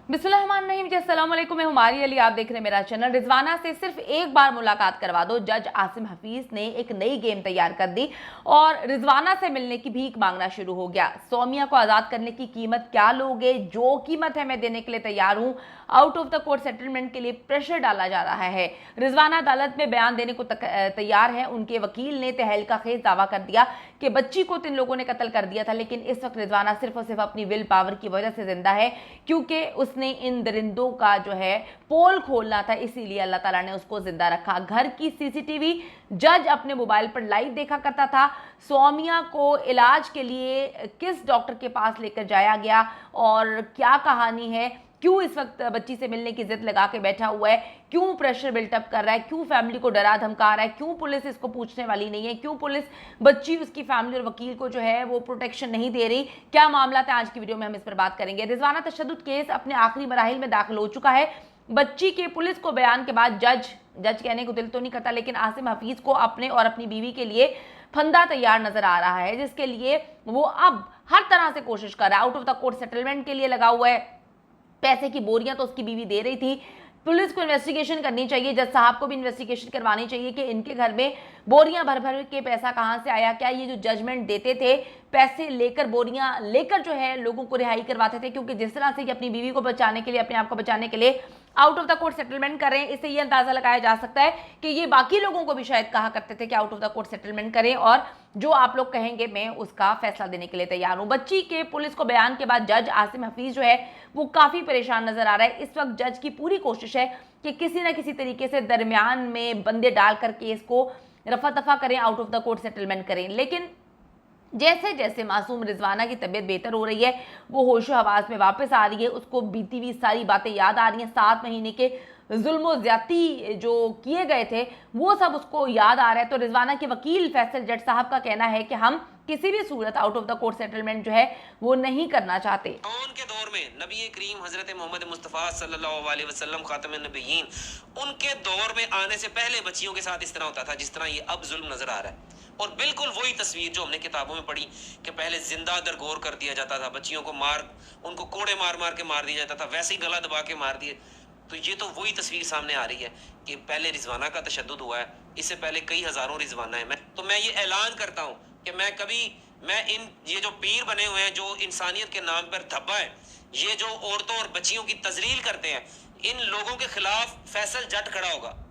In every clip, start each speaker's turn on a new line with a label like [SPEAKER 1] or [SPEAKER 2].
[SPEAKER 1] बिस्मिल्लाहिर्रहमानिर्रहीम जी, अस्सलाम वालेकुम। मैं हुमारी अली, आप देख रहे हैं मेरा चैनल। रिजवाना से सिर्फ एक बार मुलाकात करवा दो, जज आसिम हफीज ने एक नई गेम तैयार कर दी और रिजवाना से मिलने की भीख मांगना शुरू हो गया। सौमिया को आजाद करने की कीमत क्या लोगे? जो कीमत है मैं देने के लिए तैयार हूं। Out of the court settlement के लिए प्रेशर डाला जा रहा है। रिजवाना अदालत में बयान देने को तैयार है। उनके वकील ने तहलका खेज दावा कर दिया कि बच्ची को 3 लोगों ने कत्ल कर दिया था, लेकिन इस वक्त रिजवाना सिर्फ और सिर्फ अपनी विल पावर की वजह से जिंदा है, क्योंकि उसने इन दरिंदों का जो है पोल खोलना था, इसीलिए अल्लाह ताला ने उसको जिंदा रखा। घर की सीसीटीवी जज अपने मोबाइल पर लाइव देखा करता था। सौमिया को इलाज के लिए किस डॉक्टर के पास लेकर जाया गया और क्या कहानी है, क्यों इस वक्त बच्ची से मिलने की जिद लगा के बैठा हुआ है, क्यों प्रेशर बिल्टअप कर रहा है, क्यों फैमिली को डरा धमका रहा है, क्यों पुलिस इसको पूछने वाली नहीं है, क्यों पुलिस बच्ची, उसकी फैमिली और वकील को जो है वो प्रोटेक्शन नहीं दे रही, क्या मामला था? आज की वीडियो में हम इस पर बात करेंगे। रिजवाना तशद्दुद केस अपने आखिरी मराहिल में दाखिल हो चुका है। बच्ची के पुलिस को बयान के बाद जज कहने को दिल तो नहीं करता, लेकिन आसिम हफीज को अपने और अपनी बीवी के लिए फंदा तैयार नजर आ रहा है, जिसके लिए वो अब हर तरह से कोशिश कर रहा है। Out of the court settlement के लिए लगा हुआ है। पैसे की बोरियां तो उसकी बीवी दे रही थी। पुलिस को इन्वेस्टिगेशन करनी चाहिए, जज साहब को भी इन्वेस्टिगेशन करवानी चाहिए कि इनके घर में बोरियां भर भर के पैसा कहां से आया, क्या ये जो जजमेंट देते थे पैसे लेकर, बोरियां लेकर जो है लोगों को रिहाई करवाते थे? क्योंकि जिस तरह से ये अपनी बीवी को बचाने के लिए, अपने आप को बचाने के लिए out of the court settlement कर रहे हैं, इससे ये अंदाजा लगाया जा सकता है कि ये बाकी लोगों को भी शायद कहा करते थे कि out of the court settlement करें और जो आप लोग कहेंगे मैं उसका फैसला देने के लिए तैयार हूं। बच्ची के पुलिस को बयान के बाद जज आसिम हफीज जो है वो काफी परेशान नजर आ रहा है। इस वक्त जज की पूरी कोशिश है कि किसी ना किसी तरीके से दरमियान में बंदे डालकर केस को रफा दफा करें, out of the court settlement करें। लेकिन जैसे जैसे मासूम रिजवाना की तबीयत बेहतर हो रही है, वो होशो हवास में वापस आ रही है, उसको बीती हुई सारी बातें याद आ रही हैं। 7 महीने के जुल्म ज्यादती जो किए गए थे वो सब उसको याद आ रहा है। तो रिजवाना के वकील फैसल जट साहब का कहना है कि हम किसी भी सूरत out of the court settlement जो है वो नहीं करना चाहते।
[SPEAKER 2] उनके दौर में नबी करीम हजरत मोहम्मद मुस्तफ़ा सल्लल्लाहु अलैहि वसल्लम खातमुन नबिय्यीन, उनके दौर में आने से पहले बच्चियों के साथ इस तरह होता था जिस तरह ये अब जुल्म नजर आ रहा है। और बिल्कुल वही तस्वीर जो हमने किताबों में पढ़ी कि पहले जिंदा दरगोर कर दिया जाता था, बच्चियों को उनको कोड़े मार मार के मार दिया जाता था, वैसे ही गला दबा के मार दिए। तो ये तो वही तस्वीर सामने आ रही है कि पहले रिजवाना का तशद्दुद हुआ है, इससे पहले कई हजारों रिजवाना है। मैं ये ऐलान करता हूँ कि मैं ये जो पीर बने हुए हैं जो इंसानियत के नाम पर धब्बा है, ये जो औरतों और बच्चियों की तजलील करते हैं, इन लोगों के खिलाफ फैसल जट खड़ा होगा।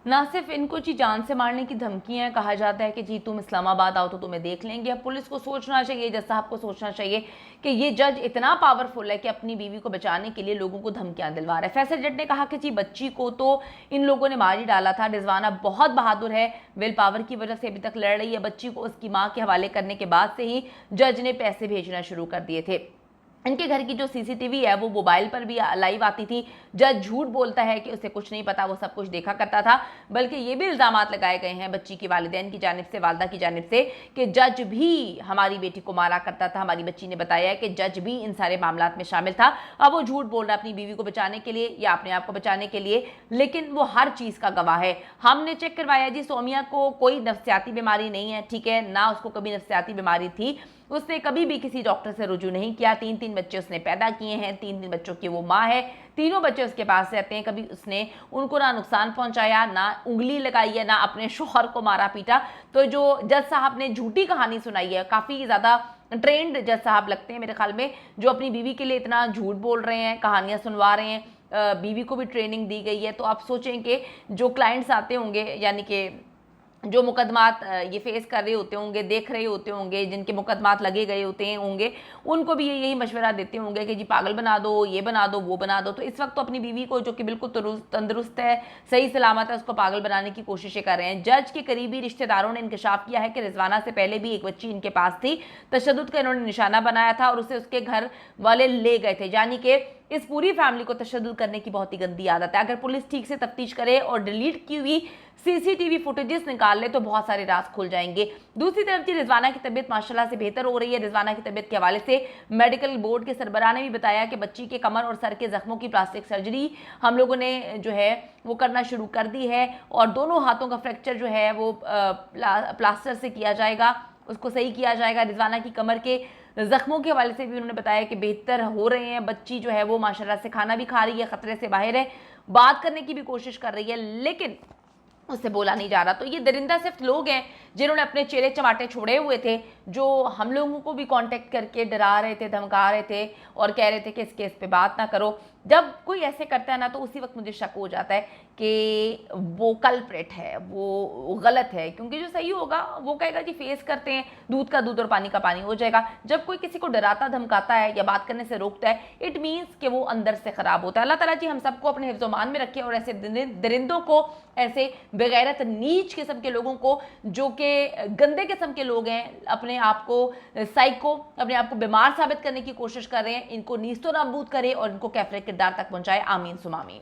[SPEAKER 1] ना सिर्फ इनको जी जान से मारने की धमकियां, कहा जाता है कि जी तुम इस्लामाबाद आओ तो तुम्हें देख लेंगे। अब पुलिस को सोचना चाहिए, जज साहब को सोचना चाहिए कि ये जज इतना पावरफुल है कि अपनी बीवी को बचाने के लिए लोगों को धमकियां दिलवा रहा है। फैसल जट ने कहा कि जी बच्ची को तो इन लोगों ने मार ही डाला था। रिजवाना बहुत बहादुर है, विल पावर की वजह से अभी तक लड़ रही है। बच्ची को उसकी माँ के हवाले करने के बाद से ही जज ने पैसे भेजना शुरू कर दिए थे। इनके घर की जो सीसीटीवी है वो मोबाइल पर भी लाइव आती थी। जज झूठ बोलता है कि उसे कुछ नहीं पता, वो सब कुछ देखा करता था। बल्कि ये भी इल्जामात लगाए गए हैं बच्ची की वालिदैन की जानिब से, वालदा की जानिब से, कि जज भी हमारी बेटी को मारा करता था। हमारी बच्ची ने बताया है कि जज भी इन सारे मामलात में शामिल था। अब वो झूठ बोल रहा है अपनी बीवी को बचाने के लिए या अपने आप को बचाने के लिए, लेकिन वो हर चीज़ का गवाह है। हमने चेक करवाया जी, सौमिया को कोई नफ्सियाती बीमारी नहीं है, ठीक है ना, उसको कभी नफ्सियाती बीमारी थी। उसने कभी भी किसी डॉक्टर से रुजू नहीं किया। 3 बच्चे उसने पैदा किए हैं, 3 बच्चों की वो माँ है, तीनों बच्चे उसके पास रहते हैं। कभी उसने उनको ना नुकसान पहुंचाया, ना उंगली लगाई है, ना अपने शोहर को मारा पीटा। तो जो जज साहब ने झूठी कहानी सुनाई है, काफ़ी ज़्यादा ट्रेंड जज साहब लगते हैं मेरे ख्याल में, जो अपनी बीवी के लिए इतना झूठ बोल रहे हैं, कहानियाँ सुनवा रहे हैं। बीवी को भी ट्रेनिंग दी गई है। तो आप सोचें कि जो क्लाइंट्स आते होंगे, यानी कि जो मुकदमात ये फेस कर रहे होते होंगे, देख रहे होते होंगे, जिनके मुकदमात लगे गए होंगे, उनको भी यही मशवरा देते होंगे कि जी पागल बना दो, ये बना दो, वो बना दो। तो इस वक्त तो अपनी बीवी को, जो कि बिल्कुल तंदुरुस्त है, सही सलामत है, उसको पागल बनाने की कोशिशें कर रहे हैं। जज के करीबी रिश्तेदारों ने इंकशाफ किया है कि रिजवाना से पहले भी एक बच्ची इनके पास थी, तशद्दुद का इन्होंने निशाना बनाया था और उसे उसके घर वाले ले गए थे। यानी कि इस पूरी फैमिली को तशद्दुद करने की बहुत ही गंदी आदत है। अगर पुलिस ठीक से तफ्तीश करे और डिलीट की हुई सीसीटीवी फुटेजेस निकाल ले तो बहुत सारे राज खुल जाएंगे। दूसरी तरफ जी, रिजवाना की तबीयत माशाल्लाह से बेहतर हो रही है। रिजवाना की तबीयत के हवाले से मेडिकल बोर्ड के सरबराह ने भी बताया कि बच्ची के कमर और सर के जख्मों की प्लास्टिक सर्जरी हम लोगों ने जो है वो करना शुरू कर दी है और दोनों हाथों का फ्रैक्चर जो है वो प्लास्टर से किया जाएगा, उसको सही किया जाएगा। रिजवाना की कमर के जख्मों के हवाले से भी उन्होंने बताया कि बेहतर हो रहे हैं, बच्ची जो है वो माशाल्लाह से खाना भी खा रही है, खतरे से बाहर है, बात करने की भी कोशिश कर रही है, लेकिन उससे बोला नहीं जा रहा। तो ये दरिंदा सिर्फ लोग हैं जिन्होंने अपने चेहरे चमाटे छोड़े हुए थे, जो हम लोगों को भी कांटेक्ट करके डरा रहे थे, धमका रहे थे और कह रहे थे कि इस केस पे बात ना करो। जब कोई ऐसे करता है ना, तो उसी वक्त मुझे शक हो जाता है कि वो कल्प्रेट है, वो गलत है, क्योंकि जो सही होगा वो कहेगा जी फेस करते हैं, दूध का दूध और पानी का पानी हो जाएगा। जब कोई किसी को डराता धमकाता है या बात करने से रोकता है, इट मीन्स कि वो अंदर से खराब होता है। अल्लाह ताला जी हम सबको अपने हिफ्ज़-ओ-मान में रखे और ऐसे दरिंदों को, ऐसे बेगैरत नीच किस्म के लोगों को, जो कि गंदे किस्म के लोग हैं, अपने आप को साइको, अपने आप को बीमार साबित करने की कोशिश कर रहे हैं, इनको नीस्तो नाबूद करे और इनको कैफरे किरदार तक पहुंचाए। आमीन सुमामीन।